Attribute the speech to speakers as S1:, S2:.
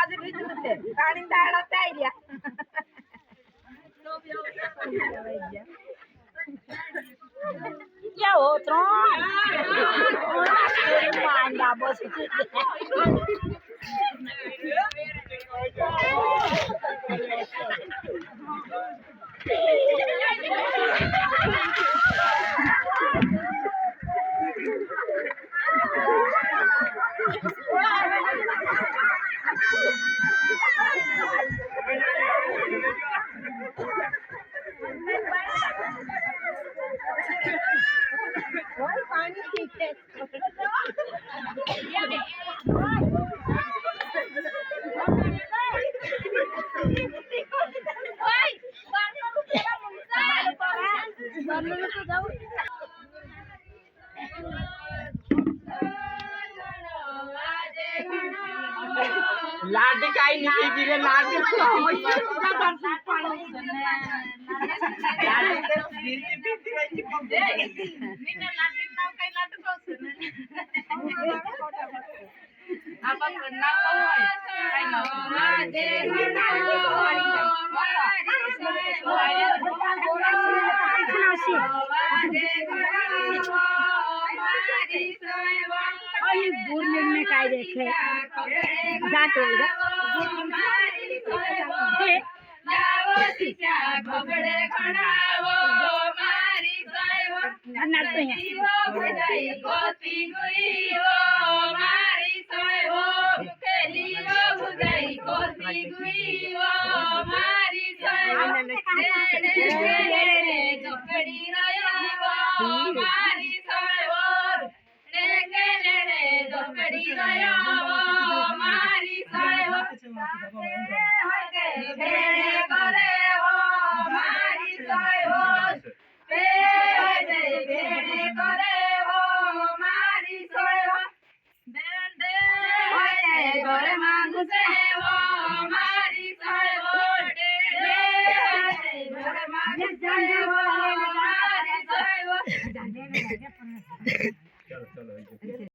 S1: આજે બીજું છે પાણી દાડા ચાઈ ગયા क्या हो त्रण मांडा बस पानी पीते
S2: लाड काई नहीं गिरे लाड
S1: काय देखे जातो
S3: खबड़े खणावो मारी सायो गोती गुई वो मारी सायो खेलियो बुझाई गोती गुई वो मारी सायो झोपड़ी रयो वो मारी सायो झोपड़ी रयो वो मारी सायो भेड़े करे वो मारी सायो भेड़े करे वो मारी सायो घरे मांगू से वो मारी सायो घरे मांगू से वो मारी सायो